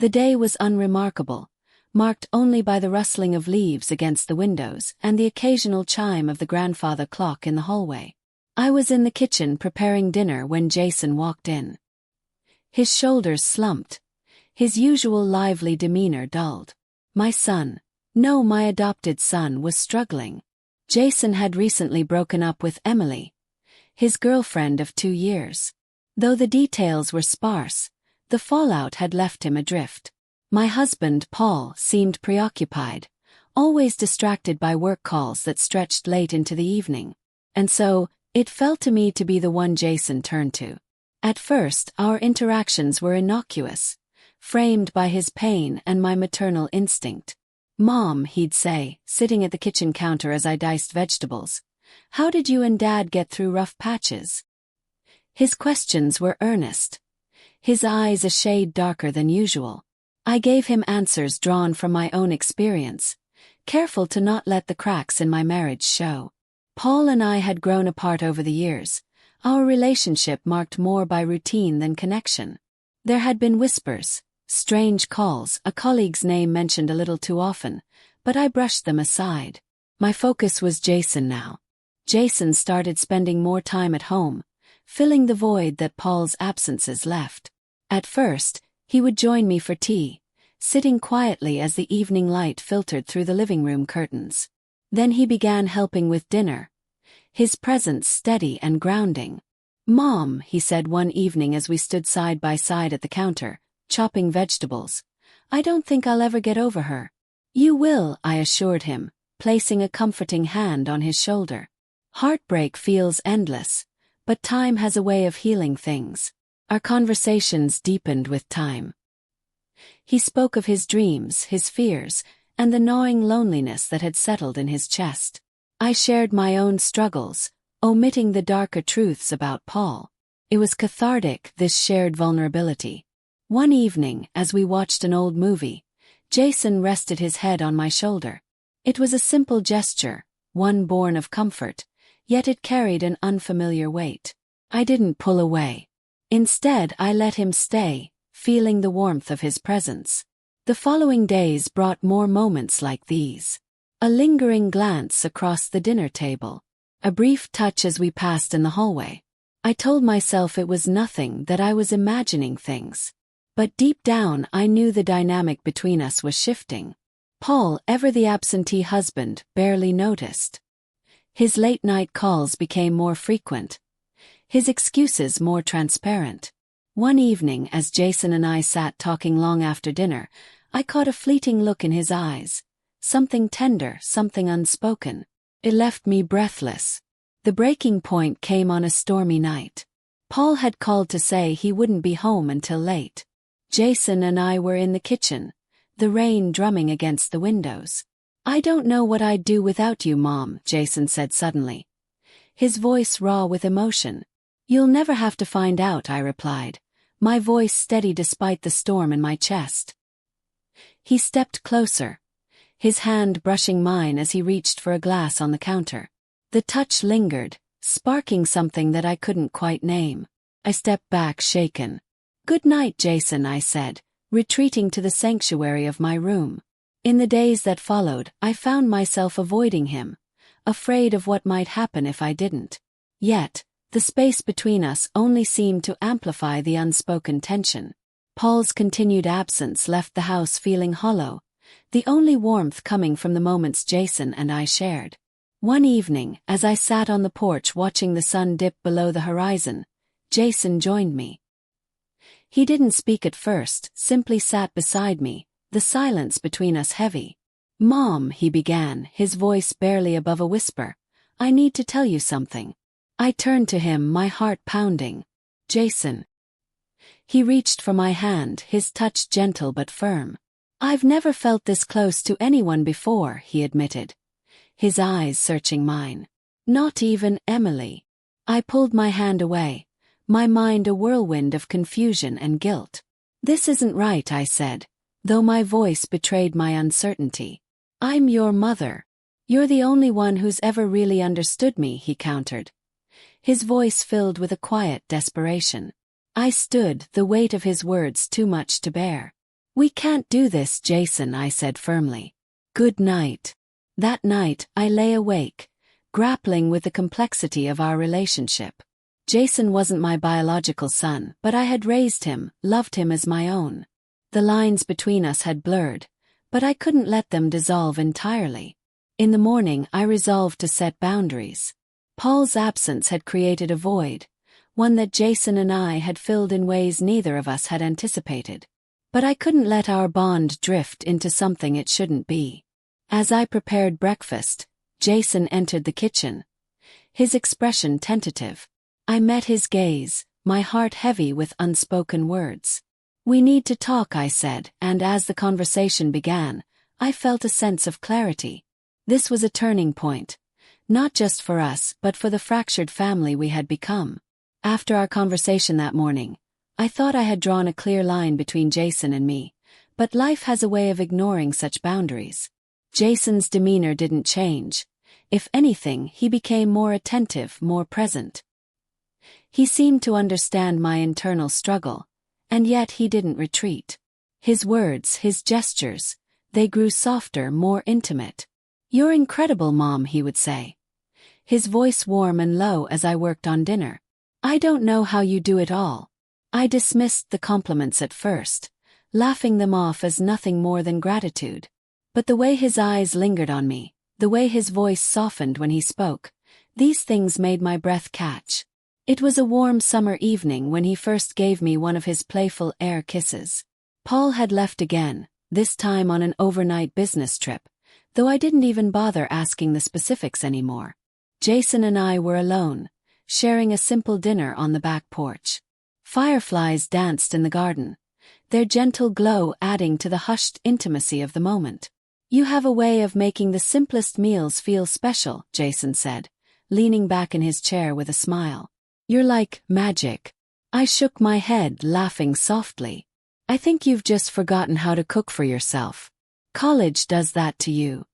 The day was unremarkable, marked only by the rustling of leaves against the windows and the occasional chime of the grandfather clock in the hallway. I was in the kitchen preparing dinner when Jason walked in. His shoulders slumped, his usual lively demeanor dulled. My son, no, my adopted son, was struggling. Jason had recently broken up with Emily, his girlfriend of 2 years. Though the details were sparse, the fallout had left him adrift. My husband, Paul, seemed preoccupied, always distracted by work calls that stretched late into the evening. And so, it fell to me to be the one Jason turned to. At first, our interactions were innocuous, framed by his pain and my maternal instinct. "Mom," he'd say, sitting at the kitchen counter as I diced vegetables, "how did you and Dad get through rough patches?" His questions were earnest, his eyes a shade darker than usual. I gave him answers drawn from my own experience, careful to not let the cracks in my marriage show. Paul and I had grown apart over the years, our relationship marked more by routine than connection. There had been whispers, strange calls, a colleague's name mentioned a little too often, but I brushed them aside. My focus was Jason now. Jason started spending more time at home, filling the void that Paul's absences left. At first, he would join me for tea, sitting quietly as the evening light filtered through the living room curtains. Then he began helping with dinner, his presence steady and grounding. "Mom," he said one evening as we stood side by side at the counter, chopping vegetables, "I don't think I'll ever get over her." "You will," I assured him, placing a comforting hand on his shoulder. "Heartbreak feels endless, but time has a way of healing things." Our conversations deepened with time. He spoke of his dreams, his fears, and the gnawing loneliness that had settled in his chest. I shared my own struggles, omitting the darker truths about Paul. It was cathartic, this shared vulnerability. One evening, as we watched an old movie, Jason rested his head on my shoulder. It was a simple gesture, one born of comfort, yet it carried an unfamiliar weight. I didn't pull away. Instead, I let him stay, feeling the warmth of his presence. The following days brought more moments like these. A lingering glance across the dinner table. A brief touch as we passed in the hallway. I told myself it was nothing, that I was imagining things. But deep down I knew the dynamic between us was shifting. Paul, ever the absentee husband, barely noticed. His late-night calls became more frequent, his excuses more transparent. One evening, as Jason and I sat talking long after dinner, I caught a fleeting look in his eyes. Something tender, something unspoken. It left me breathless. The breaking point came on a stormy night. Paul had called to say he wouldn't be home until late. Jason and I were in the kitchen, the rain drumming against the windows. "I don't know what I'd do without you, Mom," Jason said suddenly, his voice raw with emotion. "You'll never have to find out," I replied, my voice steady despite the storm in my chest. He stepped closer, his hand brushing mine as he reached for a glass on the counter. The touch lingered, sparking something that I couldn't quite name. I stepped back shaken. "Good night, Jason," I said, retreating to the sanctuary of my room. In the days that followed, I found myself avoiding him, afraid of what might happen if I didn't. Yet, the space between us only seemed to amplify the unspoken tension. Paul's continued absence left the house feeling hollow, the only warmth coming from the moments Jason and I shared. One evening, as I sat on the porch watching the sun dip below the horizon, Jason joined me. He didn't speak at first, simply sat beside me, the silence between us heavy. "Mom," he began, his voice barely above a whisper, "I need to tell you something." I turned to him, my heart pounding. "Jason." He reached for my hand, his touch gentle but firm. "I've never felt this close to anyone before," he admitted, his eyes searching mine. "Not even Emily." I pulled my hand away, my mind a whirlwind of confusion and guilt. "This isn't right," I said, though my voice betrayed my uncertainty. "I'm your mother. You're the only one who's ever really understood me," he countered, his voice filled with a quiet desperation. I stood, the weight of his words too much to bear. "We can't do this, Jason," I said firmly. "Good night." That night, I lay awake, grappling with the complexity of our relationship. Jason wasn't my biological son, but I had raised him, loved him as my own. The lines between us had blurred, but I couldn't let them dissolve entirely. In the morning, I resolved to set boundaries. Paul's absence had created a void, one that Jason and I had filled in ways neither of us had anticipated. But I couldn't let our bond drift into something it shouldn't be. As I prepared breakfast, Jason entered the kitchen, his expression tentative. I met his gaze, my heart heavy with unspoken words. "We need to talk," I said, and as the conversation began, I felt a sense of clarity. This was a turning point, not just for us but for the fractured family we had become. After our conversation that morning, I thought I had drawn a clear line between Jason and me, but life has a way of ignoring such boundaries. Jason's demeanor didn't change. If anything, he became more attentive, more present. He seemed to understand my internal struggle, and yet he didn't retreat. His words, his gestures, they grew softer, more intimate. "You're incredible, Mom," he would say, his voice warm and low as I worked on dinner. "I don't know how you do it all." I dismissed the compliments at first, laughing them off as nothing more than gratitude. But the way his eyes lingered on me, the way his voice softened when he spoke, these things made my breath catch. It was a warm summer evening when he first gave me one of his playful air kisses. Paul had left again, this time on an overnight business trip, though I didn't even bother asking the specifics anymore. Jason and I were alone, sharing a simple dinner on the back porch. Fireflies danced in the garden, their gentle glow adding to the hushed intimacy of the moment. "You have a way of making the simplest meals feel special," Jason said, leaning back in his chair with a smile. "You're like magic." I shook my head, laughing softly. "I think you've just forgotten how to cook for yourself. College does that to you."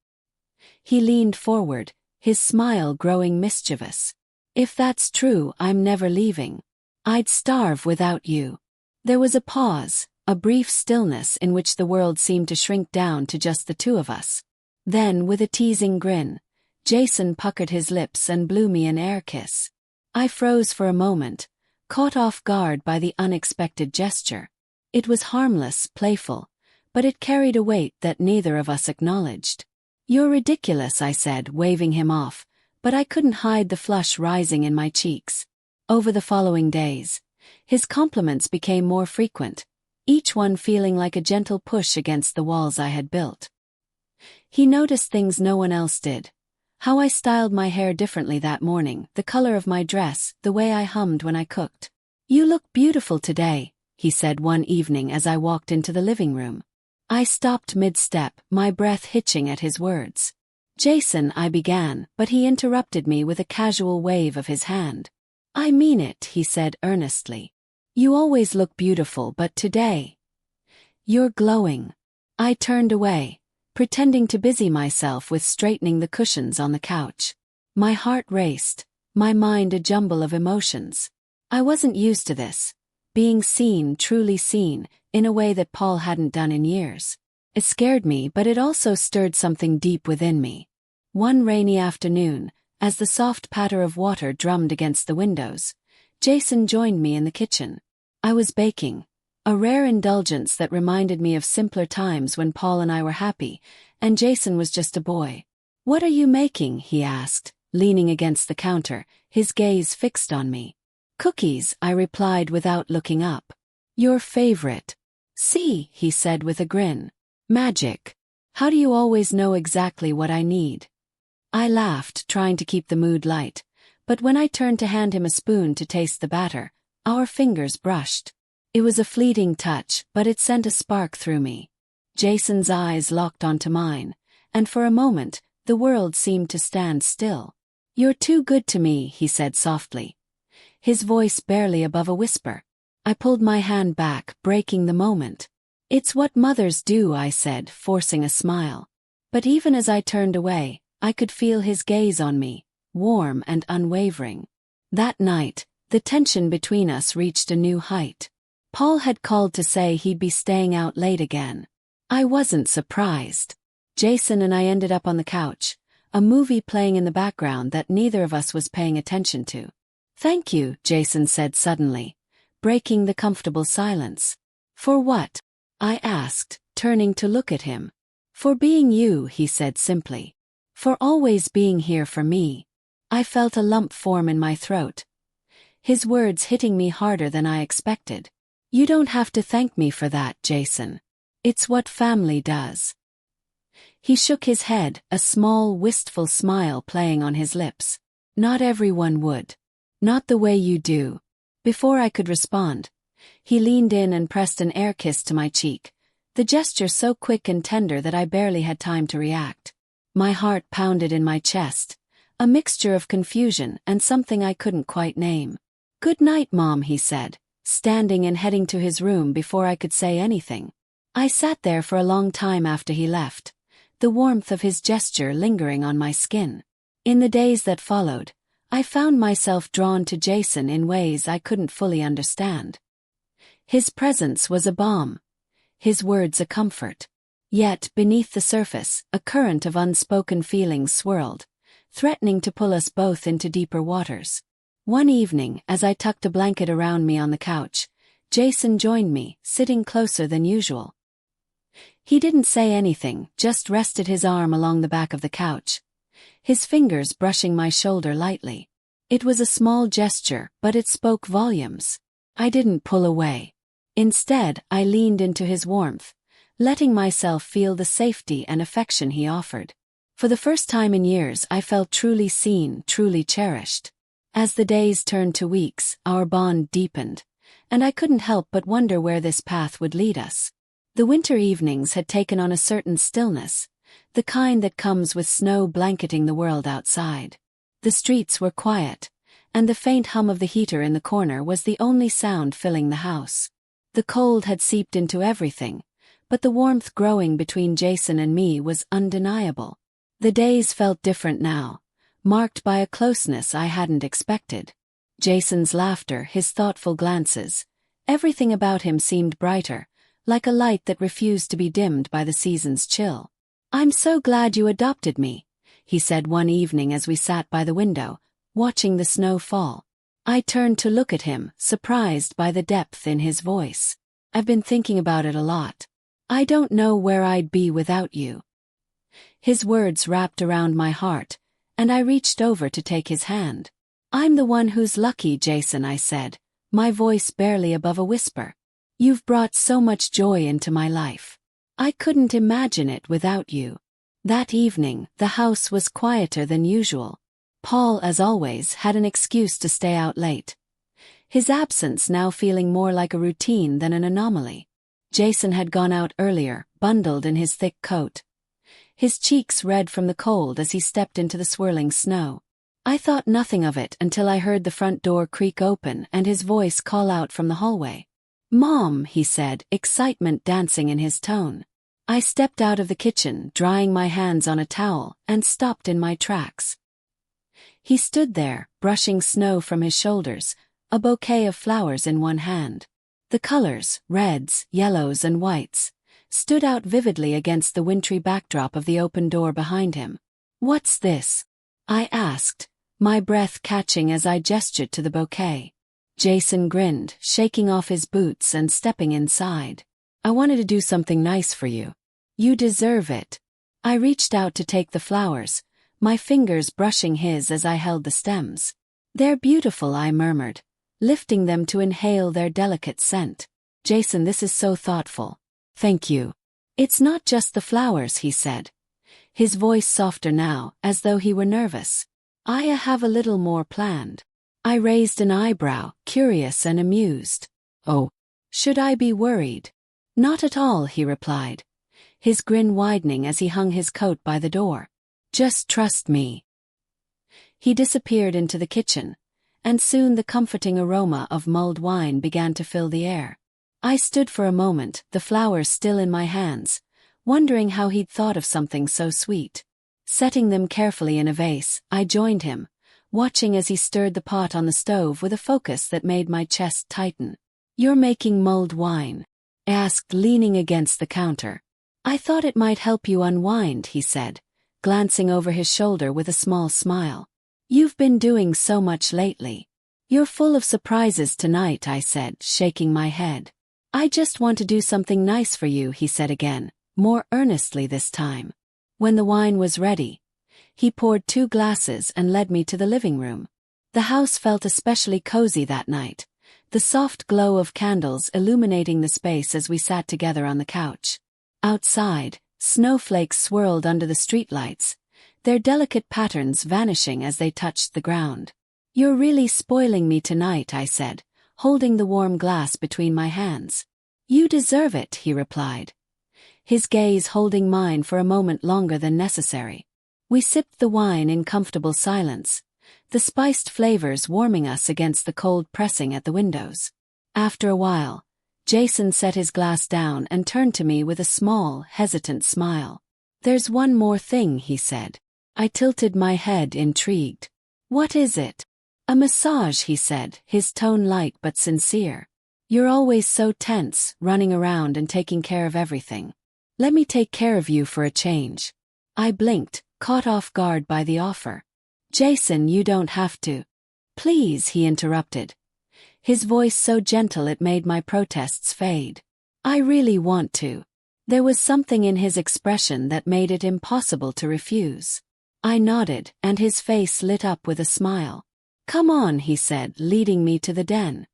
He leaned forward, his smile growing mischievous. "If that's true, I'm never leaving. I'd starve without you." There was a pause, a brief stillness in which the world seemed to shrink down to just the two of us. Then, with a teasing grin, Jason puckered his lips and blew me an air kiss. I froze for a moment, caught off guard by the unexpected gesture. It was harmless, playful, but it carried a weight that neither of us acknowledged. "You're ridiculous," I said, waving him off, but I couldn't hide the flush rising in my cheeks. Over the following days, his compliments became more frequent, each one feeling like a gentle push against the walls I had built. He noticed things no one else did. How I styled my hair differently that morning, the color of my dress, the way I hummed when I cooked. "You look beautiful today," he said one evening as I walked into the living room. I stopped mid-step, my breath hitching at his words. "Jason," I began, but he interrupted me with a casual wave of his hand. "I mean it," he said earnestly. "You always look beautiful, but today, you're glowing." I turned away, pretending to busy myself with straightening the cushions on the couch. My heart raced, my mind a jumble of emotions. I wasn't used to this, being seen, truly seen, in a way that Paul hadn't done in years. It scared me, but it also stirred something deep within me. One rainy afternoon, as the soft patter of water drummed against the windows, Jason joined me in the kitchen. I was baking, a rare indulgence that reminded me of simpler times when Paul and I were happy, and Jason was just a boy. "What are you making?" he asked, leaning against the counter, his gaze fixed on me. "Cookies," I replied without looking up. "Your favorite." "See," he said with a grin. "Magic. How do you always know exactly what I need?" I laughed, trying to keep the mood light, but when I turned to hand him a spoon to taste the batter, our fingers brushed. It was a fleeting touch, but it sent a spark through me. Jason's eyes locked onto mine, and for a moment, the world seemed to stand still. "You're too good to me," he said softly, his voice barely above a whisper. I pulled my hand back, breaking the moment. "It's what mothers do," I said, forcing a smile. But even as I turned away, I could feel his gaze on me, warm and unwavering. That night, the tension between us reached a new height. Paul had called to say he'd be staying out late again. I wasn't surprised. Jason and I ended up on the couch, a movie playing in the background that neither of us was paying attention to. "Thank you," Jason said suddenly, breaking the comfortable silence. "For what?" I asked, turning to look at him. "For being you," he said simply. "For always being here for me." I felt a lump form in my throat, his words hitting me harder than I expected. "You don't have to thank me for that, Jason. It's what family does." He shook his head, a small, wistful smile playing on his lips. "Not everyone would. Not the way you do." Before I could respond, he leaned in and pressed an air kiss to my cheek, the gesture so quick and tender that I barely had time to react. My heart pounded in my chest, a mixture of confusion and something I couldn't quite name. "Good night, Mom," he said, standing and heading to his room before I could say anything. I sat there for a long time after he left, the warmth of his gesture lingering on my skin. In the days that followed, I found myself drawn to Jason in ways I couldn't fully understand. His presence was a balm, his words a comfort. Yet, beneath the surface, a current of unspoken feelings swirled, threatening to pull us both into deeper waters. One evening, as I tucked a blanket around me on the couch, Jason joined me, sitting closer than usual. He didn't say anything, just rested his arm along the back of the couch, his fingers brushing my shoulder lightly. It was a small gesture, but it spoke volumes. I didn't pull away. Instead, I leaned into his warmth, letting myself feel the safety and affection he offered. For the first time in years, I felt truly seen, truly cherished. As the days turned to weeks, our bond deepened, and I couldn't help but wonder where this path would lead us. The winter evenings had taken on a certain stillness, the kind that comes with snow blanketing the world outside. The streets were quiet, and the faint hum of the heater in the corner was the only sound filling the house. The cold had seeped into everything, but the warmth growing between Jason and me was undeniable. The days felt different now, marked by a closeness I hadn't expected. Jason's laughter, his thoughtful glances, everything about him seemed brighter, like a light that refused to be dimmed by the season's chill. "I'm so glad you adopted me," he said one evening as we sat by the window, watching the snow fall. I turned to look at him, surprised by the depth in his voice. "I've been thinking about it a lot. I don't know where I'd be without you." His words wrapped around my heart, and I reached over to take his hand. "I'm the one who's lucky, Jason," I said, my voice barely above a whisper. "You've brought so much joy into my life. I couldn't imagine it without you." That evening, the house was quieter than usual. Paul, as always, had an excuse to stay out late, his absence now feeling more like a routine than an anomaly. Jason had gone out earlier, bundled in his thick coat, his cheeks red from the cold as he stepped into the swirling snow. I thought nothing of it until I heard the front door creak open and his voice call out from the hallway. "Mom," he said, excitement dancing in his tone. I stepped out of the kitchen, drying my hands on a towel, and stopped in my tracks. He stood there, brushing snow from his shoulders, a bouquet of flowers in one hand. The colors, reds, yellows and whites, stood out vividly against the wintry backdrop of the open door behind him. "What's this?" I asked, my breath catching as I gestured to the bouquet. Jason grinned, shaking off his boots and stepping inside. "I wanted to do something nice for you. You deserve it." I reached out to take the flowers, my fingers brushing his as I held the stems. "They're beautiful," I murmured, lifting them to inhale their delicate scent. "Jason, this is so thoughtful." "Thank you." "It's not just the flowers," he said, his voice softer now, as though he were nervous. "I have a little more planned." I raised an eyebrow, curious and amused. "Oh, should I be worried?" "Not at all," he replied, his grin widening as he hung his coat by the door. "Just trust me." He disappeared into the kitchen, and soon the comforting aroma of mulled wine began to fill the air. I stood for a moment, the flowers still in my hands, wondering how he'd thought of something so sweet. Setting them carefully in a vase, I joined him, watching as he stirred the pot on the stove with a focus that made my chest tighten. "You're making mulled wine?" I asked, leaning against the counter. "I thought it might help you unwind," he said, glancing over his shoulder with a small smile. "You've been doing so much lately." "You're full of surprises tonight," I said, shaking my head. "I just want to do something nice for you," he said again, more earnestly this time. When the wine was ready, he poured 2 glasses and led me to the living room. The house felt especially cozy that night, the soft glow of candles illuminating the space as we sat together on the couch. Outside, snowflakes swirled under the streetlights, their delicate patterns vanishing as they touched the ground. "You're really spoiling me tonight," I said, holding the warm glass between my hands. "You deserve it," he replied, his gaze holding mine for a moment longer than necessary. We sipped the wine in comfortable silence, the spiced flavors warming us against the cold pressing at the windows. After a while, Jason set his glass down and turned to me with a small, hesitant smile. "There's one more thing," he said. I tilted my head, intrigued. "What is it?" "A massage," he said, his tone light but sincere. "You're always so tense, running around and taking care of everything. Let me take care of you for a change." I blinked, caught off guard by the offer. "Jason, you don't have to." "Please," he interrupted, his voice so gentle it made my protests fade. "I really want to." There was something in his expression that made it impossible to refuse. I nodded, and his face lit up with a smile. "Come on," he said, leading me to the den.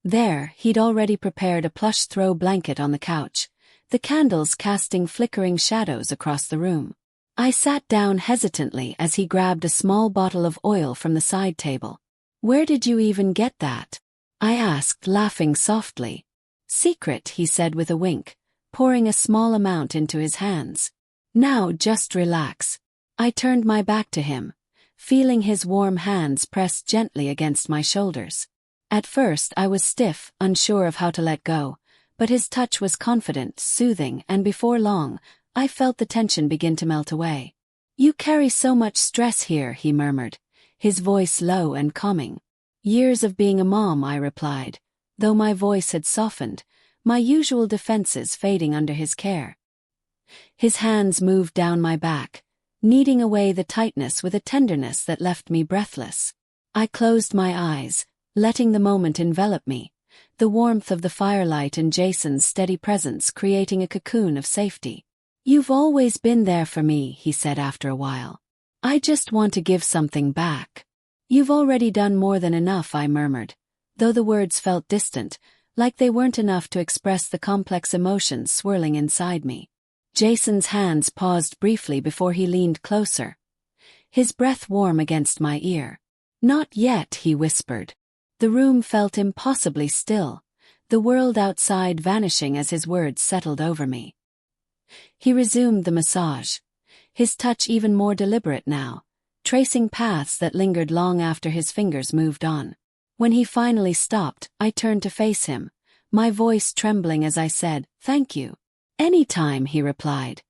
There, he'd already prepared a plush throw blanket on the couch, the candles casting flickering shadows across the room. I sat down hesitantly as he grabbed a small bottle of oil from the side table. "Where did you even get that?" I asked, laughing softly. "Secret," he said with a wink, pouring a small amount into his hands. "Now just relax." I turned my back to him, feeling his warm hands press gently against my shoulders. At first I was stiff, unsure of how to let go, but his touch was confident, soothing, and before long, I felt the tension begin to melt away. "You carry so much stress here," he murmured, his voice low and calming. "Years of being a mom," I replied, though my voice had softened, my usual defenses fading under his care. His hands moved down my back, kneading away the tightness with a tenderness that left me breathless. I closed my eyes, letting the moment envelop me, the warmth of the firelight and Jason's steady presence creating a cocoon of safety. "You've always been there for me," he said after a while. "I just want to give something back." "You've already done more than enough," I murmured, though the words felt distant, like they weren't enough to express the complex emotions swirling inside me. Jason's hands paused briefly before he leaned closer, his breath warm against my ear. "Not yet," he whispered. The room felt impossibly still, the world outside vanishing as his words settled over me. He resumed the massage, his touch even more deliberate now, tracing paths that lingered long after his fingers moved on. When he finally stopped, I turned to face him, my voice trembling as I said, "Thank you." "Anytime," he replied,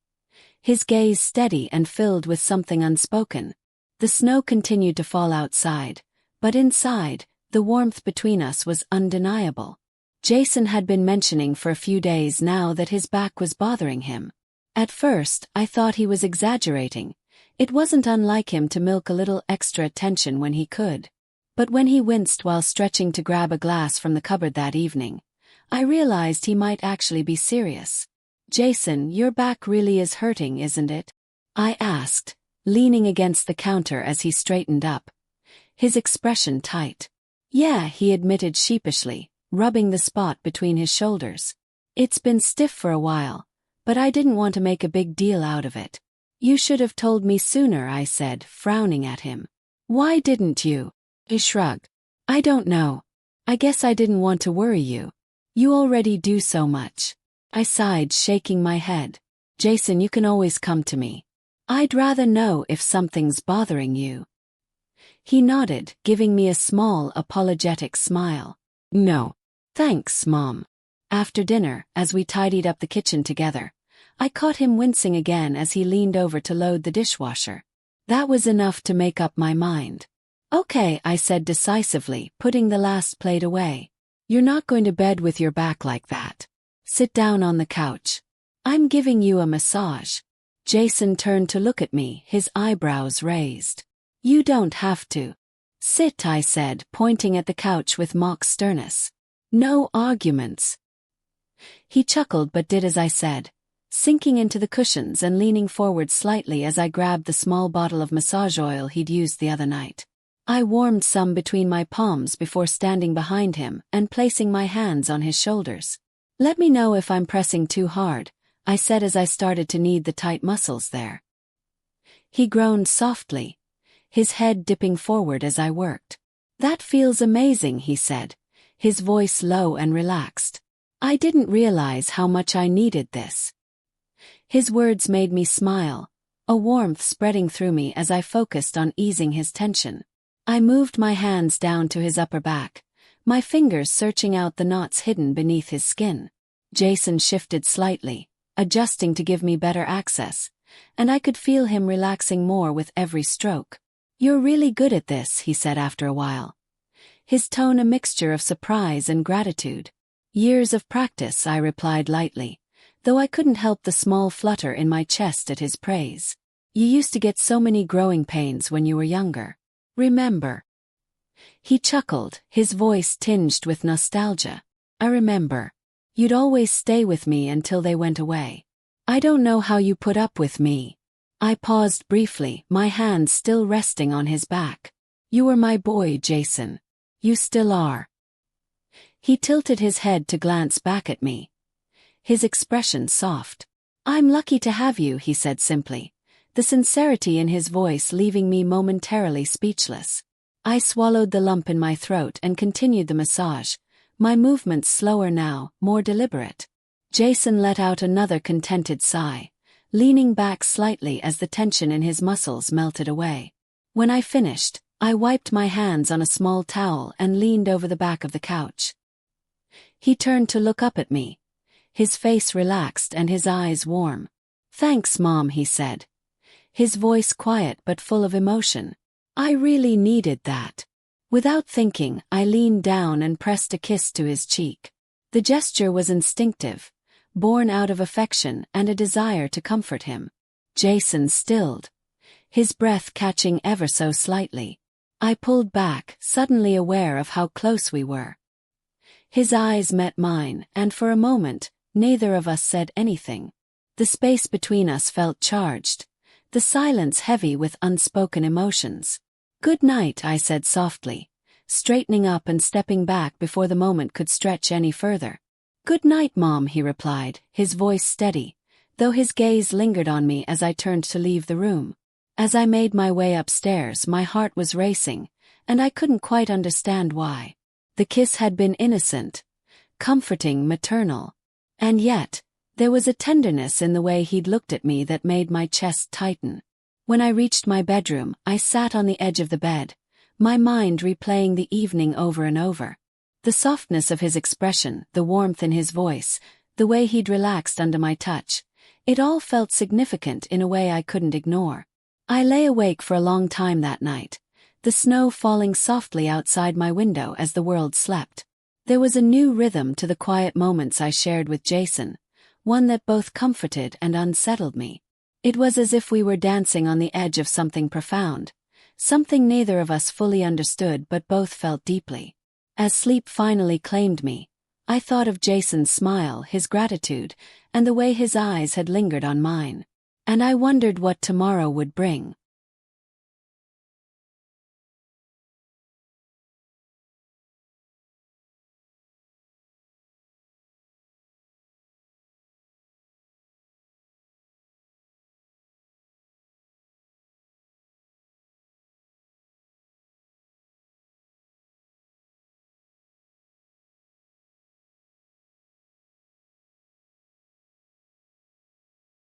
his gaze steady and filled with something unspoken. The snow continued to fall outside, but inside, the warmth between us was undeniable. Jason had been mentioning for a few days now that his back was bothering him. At first, I thought he was exaggerating. It wasn't unlike him to milk a little extra attention when he could. But when he winced while stretching to grab a glass from the cupboard that evening, I realized he might actually be serious. "Jason, your back really is hurting, isn't it?" I asked, leaning against the counter as he straightened up, his expression tight. "Yeah," he admitted sheepishly, rubbing the spot between his shoulders. "It's been stiff for a while, but I didn't want to make a big deal out of it." "You should have told me sooner," I said, frowning at him. "Why didn't you?" He shrugged. "I don't know. I guess I didn't want to worry you. You already do so much." I sighed, shaking my head. "Jason, you can always come to me. I'd rather know if something's bothering you." He nodded, giving me a small, apologetic smile. "No. Thanks, Mom." After dinner, as we tidied up the kitchen together, I caught him wincing again as he leaned over to load the dishwasher. That was enough to make up my mind. "Okay," I said decisively, putting the last plate away. You're not going to bed with your back like that. Sit down on the couch. I'm giving you a massage. Jason turned to look at me, his eyebrows raised. You don't have to. Sit, I said, pointing at the couch with mock sternness. No arguments. He chuckled but did as I said, sinking into the cushions and leaning forward slightly as I grabbed the small bottle of massage oil he'd used the other night. I warmed some between my palms before standing behind him and placing my hands on his shoulders. Let me know if I'm pressing too hard, I said as I started to knead the tight muscles there. He groaned softly, his head dipping forward as I worked. That feels amazing, he said, his voice low and relaxed. I didn't realize how much I needed this. His words made me smile, a warmth spreading through me as I focused on easing his tension. I moved my hands down to his upper back, my fingers searching out the knots hidden beneath his skin. Jason shifted slightly, adjusting to give me better access, and I could feel him relaxing more with every stroke. You're really good at this, he said after a while. His tone a mixture of surprise and gratitude. Years of practice, I replied lightly, though I couldn't help the small flutter in my chest at his praise. You used to get so many growing pains when you were younger. Remember? He chuckled, his voice tinged with nostalgia. I remember. You'd always stay with me until they went away. I don't know how you put up with me. I paused briefly, my hands still resting on his back. You were my boy, Jason. You still are. He tilted his head to glance back at me, his expression soft. I'm lucky to have you, he said simply, the sincerity in his voice leaving me momentarily speechless. I swallowed the lump in my throat and continued the massage, my movements slower now, more deliberate. Jason let out another contented sigh, leaning back slightly as the tension in his muscles melted away. When I finished, I wiped my hands on a small towel and leaned over the back of the couch. He turned to look up at me, his face relaxed and his eyes warm. Thanks, Mom, he said, his voice quiet but full of emotion. I really needed that. Without thinking, I leaned down and pressed a kiss to his cheek. The gesture was instinctive, born out of affection and a desire to comfort him. Jason stilled, his breath catching ever so slightly. I pulled back, suddenly aware of how close we were. His eyes met mine, and for a moment, neither of us said anything. The space between us felt charged, the silence heavy with unspoken emotions. Good night, I said softly, straightening up and stepping back before the moment could stretch any further. Good night, Mom, he replied, his voice steady, though his gaze lingered on me as I turned to leave the room. As I made my way upstairs, my heart was racing, and I couldn't quite understand why. The kiss had been innocent, comforting, maternal. And yet, there was a tenderness in the way he'd looked at me that made my chest tighten. When I reached my bedroom, I sat on the edge of the bed, my mind replaying the evening over and over. The softness of his expression, the warmth in his voice, the way he'd relaxed under my touch, it all felt significant in a way I couldn't ignore. I lay awake for a long time that night, the snow falling softly outside my window as the world slept. There was a new rhythm to the quiet moments I shared with Jason, one that both comforted and unsettled me. It was as if we were dancing on the edge of something profound, something neither of us fully understood but both felt deeply. As sleep finally claimed me, I thought of Jason's smile, his gratitude, and the way his eyes had lingered on mine. And I wondered what tomorrow would bring.